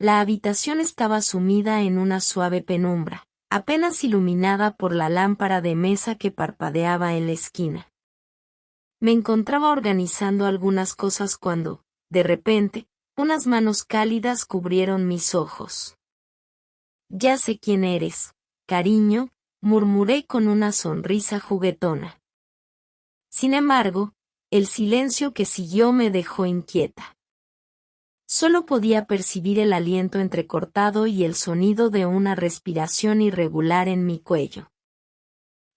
La habitación estaba sumida en una suave penumbra, apenas iluminada por la lámpara de mesa que parpadeaba en la esquina. Me encontraba organizando algunas cosas cuando, de repente, unas manos cálidas cubrieron mis ojos. «Ya sé quién eres, cariño», murmuré con una sonrisa juguetona. Sin embargo, el silencio que siguió me dejó inquieta. Solo podía percibir el aliento entrecortado y el sonido de una respiración irregular en mi cuello.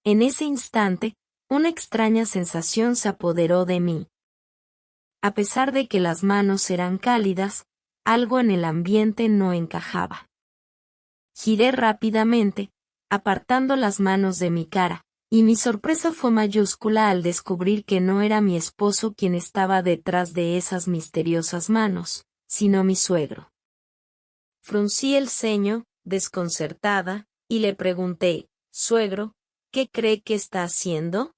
En ese instante, una extraña sensación se apoderó de mí. A pesar de que las manos eran cálidas, algo en el ambiente no encajaba. Giré rápidamente, apartando las manos de mi cara, y mi sorpresa fue mayúscula al descubrir que no era mi esposo quien estaba detrás de esas misteriosas manos, sino mi suegro. Fruncí el ceño, desconcertada, y le pregunté, «Suegro, ¿qué cree que está haciendo?».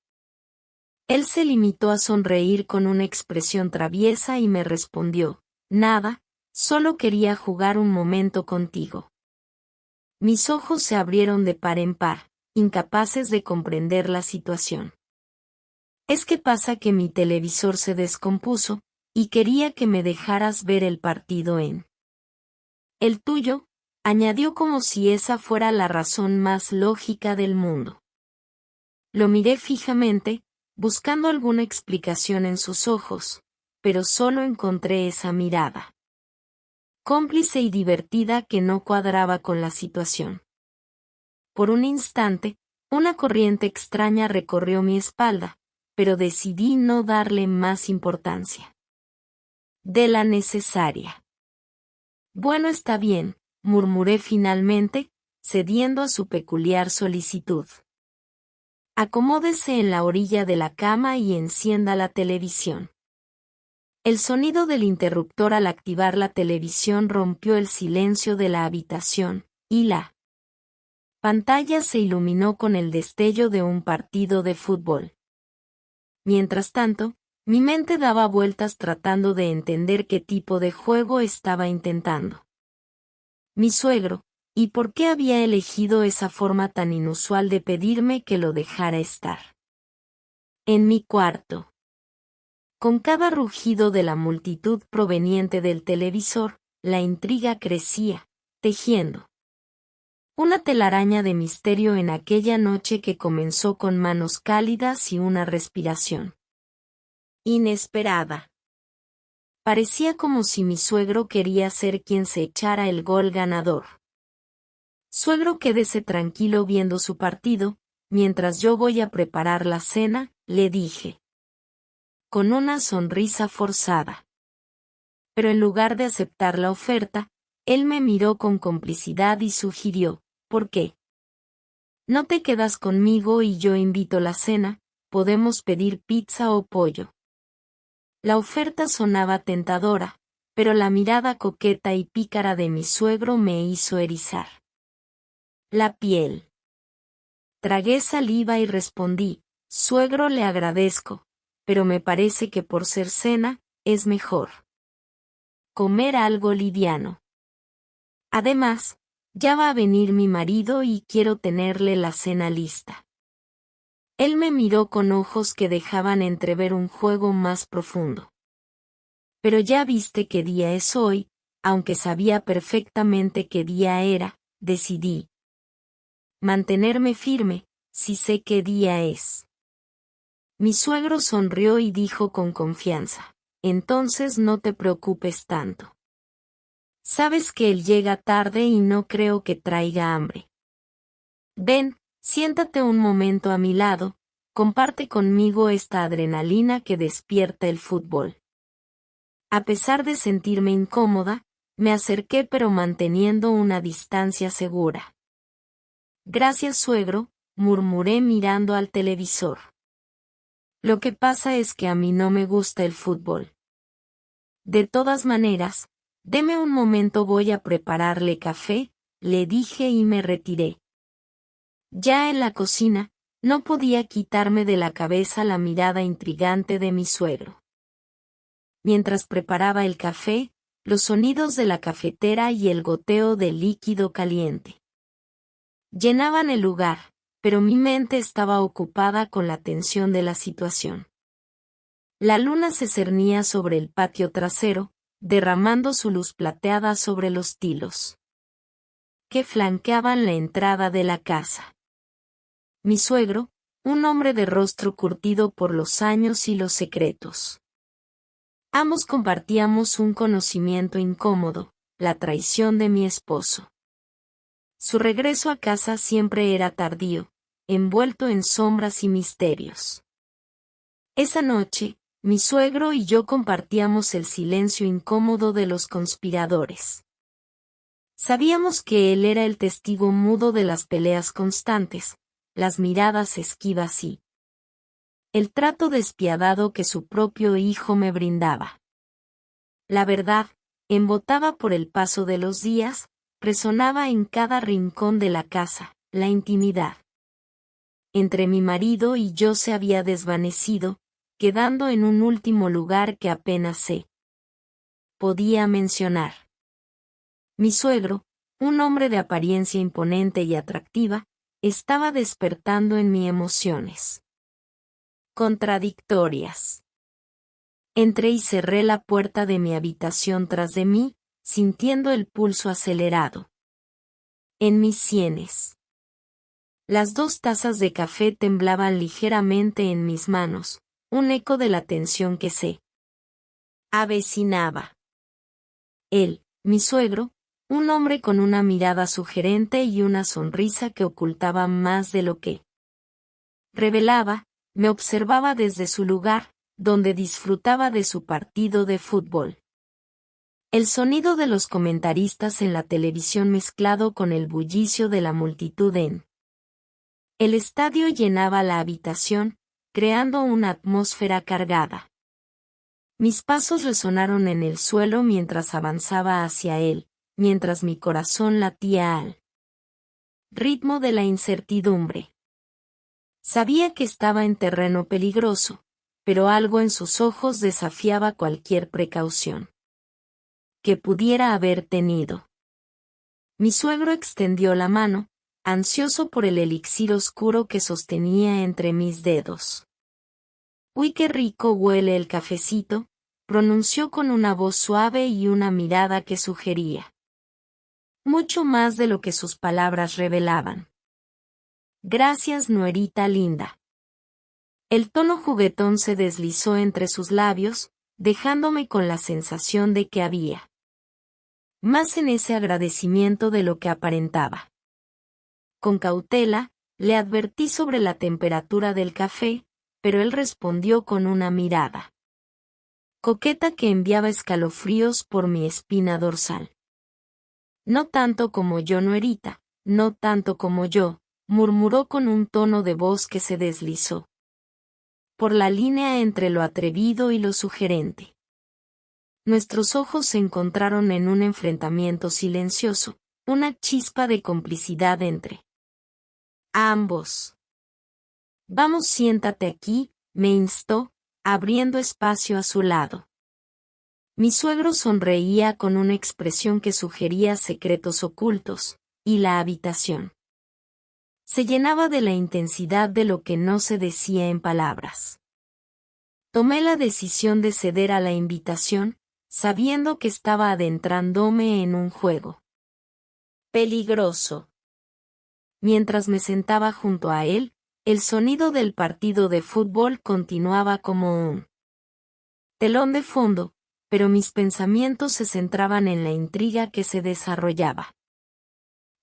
Él se limitó a sonreír con una expresión traviesa y me respondió, «Nada, solo quería jugar un momento contigo». Mis ojos se abrieron de par en par, incapaces de comprender la situación. «Es que pasa que mi televisor se descompuso, y quería que me dejaras ver el partido en el tuyo», añadió como si esa fuera la razón más lógica del mundo. Lo miré fijamente, buscando alguna explicación en sus ojos, pero solo encontré esa mirada cómplice y divertida que no cuadraba con la situación. Por un instante, una corriente extraña recorrió mi espalda, pero decidí no darle más importancia de la necesaria. «Bueno, está bien», murmuré finalmente, cediendo a su peculiar solicitud. «Acomódese en la orilla de la cama y encienda la televisión». El sonido del interruptor al activar la televisión rompió el silencio de la habitación, y la pantalla se iluminó con el destello de un partido de fútbol. Mientras tanto, mi mente daba vueltas tratando de entender qué tipo de juego estaba intentando mi suegro, y por qué había elegido esa forma tan inusual de pedirme que lo dejara estar en mi cuarto. Con cada rugido de la multitud proveniente del televisor, la intriga crecía, tejiendo una telaraña de misterio en aquella noche que comenzó con manos cálidas y una respiración inesperada. Parecía como si mi suegro quería ser quien se echara el gol ganador. «Suegro, quédese tranquilo viendo su partido, mientras yo voy a preparar la cena», le dije con una sonrisa forzada. Pero en lugar de aceptar la oferta, él me miró con complicidad y sugirió, «¿Por qué no te quedas conmigo y yo invito la cena? Podemos pedir pizza o pollo». La oferta sonaba tentadora, pero la mirada coqueta y pícara de mi suegro me hizo erizar la piel. Tragué saliva y respondí, «Suegro, le agradezco, pero me parece que por ser cena, es mejor comer algo liviano. Además, ya va a venir mi marido y quiero tenerle la cena lista». Él me miró con ojos que dejaban entrever un juego más profundo. «Pero ya viste qué día es hoy», aunque sabía perfectamente qué día era, decidí mantenerme firme, «si sé qué día es». Mi suegro sonrió y dijo con confianza, «Entonces no te preocupes tanto. Sabes que él llega tarde y no creo que traiga hambre. Ven, siéntate un momento a mi lado, comparte conmigo esta adrenalina que despierta el fútbol». A pesar de sentirme incómoda, me acerqué pero manteniendo una distancia segura. «Gracias, suegro», murmuré mirando al televisor. «Lo que pasa es que a mí no me gusta el fútbol. De todas maneras, deme un momento, voy a prepararle café», le dije y me retiré. Ya en la cocina, no podía quitarme de la cabeza la mirada intrigante de mi suegro. Mientras preparaba el café, los sonidos de la cafetera y el goteo del líquido caliente llenaban el lugar, pero mi mente estaba ocupada con la tensión de la situación. La luna se cernía sobre el patio trasero, derramando su luz plateada sobre los tilos que flanqueaban la entrada de la casa. Mi suegro, un hombre de rostro curtido por los años y los secretos. Ambos compartíamos un conocimiento incómodo, la traición de mi esposo. Su regreso a casa siempre era tardío, envuelto en sombras y misterios. Esa noche, mi suegro y yo compartíamos el silencio incómodo de los conspiradores. Sabíamos que él era el testigo mudo de las peleas constantes, las miradas esquivas y el trato despiadado que su propio hijo me brindaba. La verdad, embotaba por el paso de los días, resonaba en cada rincón de la casa, la intimidad entre mi marido y yo se había desvanecido, quedando en un último lugar que apenas se podía mencionar. Mi suegro, un hombre de apariencia imponente y atractiva, estaba despertando en mí emociones contradictorias. Entré y cerré la puerta de mi habitación tras de mí, sintiendo el pulso acelerado en mis sienes. Las 2 tazas de café temblaban ligeramente en mis manos, un eco de la tensión que se avecinaba. Él, mi suegro, un hombre con una mirada sugerente y una sonrisa que ocultaba más de lo que revelaba, me observaba desde su lugar, donde disfrutaba de su partido de fútbol. El sonido de los comentaristas en la televisión mezclado con el bullicio de la multitud en el estadio llenaba la habitación, creando una atmósfera cargada. Mis pasos resonaron en el suelo mientras avanzaba hacia él, mientras mi corazón latía al ritmo de la incertidumbre. Sabía que estaba en terreno peligroso, pero algo en sus ojos desafiaba cualquier precaución que pudiera haber tenido. Mi suegro extendió la mano, ansioso por el elixir oscuro que sostenía entre mis dedos. «Uy, qué rico huele el cafecito», pronunció con una voz suave y una mirada que sugería mucho más de lo que sus palabras revelaban. «Gracias, nuerita linda». El tono juguetón se deslizó entre sus labios, dejándome con la sensación de que había más en ese agradecimiento de lo que aparentaba. Con cautela, le advertí sobre la temperatura del café, pero él respondió con una mirada coqueta que enviaba escalofríos por mi espina dorsal. «No tanto como yo, nuerita, no tanto como yo», murmuró con un tono de voz que se deslizó por la línea entre lo atrevido y lo sugerente. Nuestros ojos se encontraron en un enfrentamiento silencioso, una chispa de complicidad entre ambos. «Vamos, siéntate aquí», me instó, abriendo espacio a su lado. Mi suegro sonreía con una expresión que sugería secretos ocultos, y la habitación se llenaba de la intensidad de lo que no se decía en palabras. Tomé la decisión de ceder a la invitación, sabiendo que estaba adentrándome en un juego peligroso. Mientras me sentaba junto a él, el sonido del partido de fútbol continuaba como un telón de fondo, pero mis pensamientos se centraban en la intriga que se desarrollaba.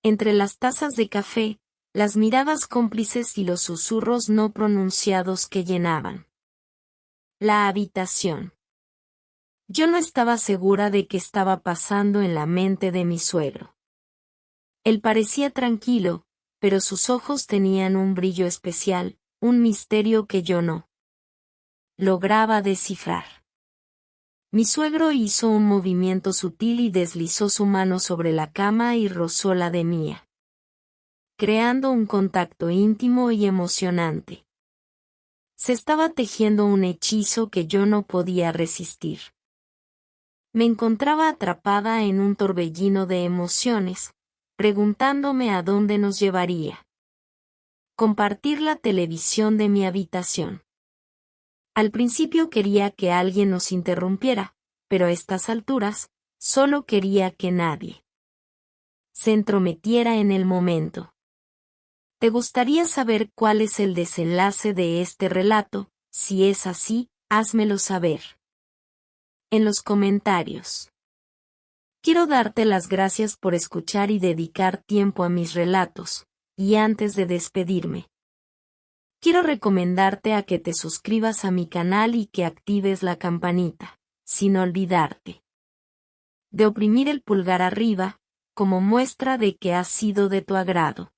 Entre las tazas de café, las miradas cómplices y los susurros no pronunciados que llenaban la habitación. Yo no estaba segura de qué estaba pasando en la mente de mi suegro. Él parecía tranquilo, pero sus ojos tenían un brillo especial, un misterio que yo no lograba descifrar. Mi suegro hizo un movimiento sutil y deslizó su mano sobre la cama y rozó la de mía, creando un contacto íntimo y emocionante. Se estaba tejiendo un hechizo que yo no podía resistir. Me encontraba atrapada en un torbellino de emociones, preguntándome a dónde nos llevaría. Compartir la televisión de mi habitación. Al principio quería que alguien nos interrumpiera, pero a estas alturas, solo quería que nadie se entrometiera en el momento. ¿Te gustaría saber cuál es el desenlace de este relato? Si es así, házmelo saber en los comentarios. Quiero darte las gracias por escuchar y dedicar tiempo a mis relatos, y antes de despedirme, quiero recomendarte a que te suscribas a mi canal y que actives la campanita, sin olvidarte de oprimir el pulgar arriba, como muestra de que ha sido de tu agrado.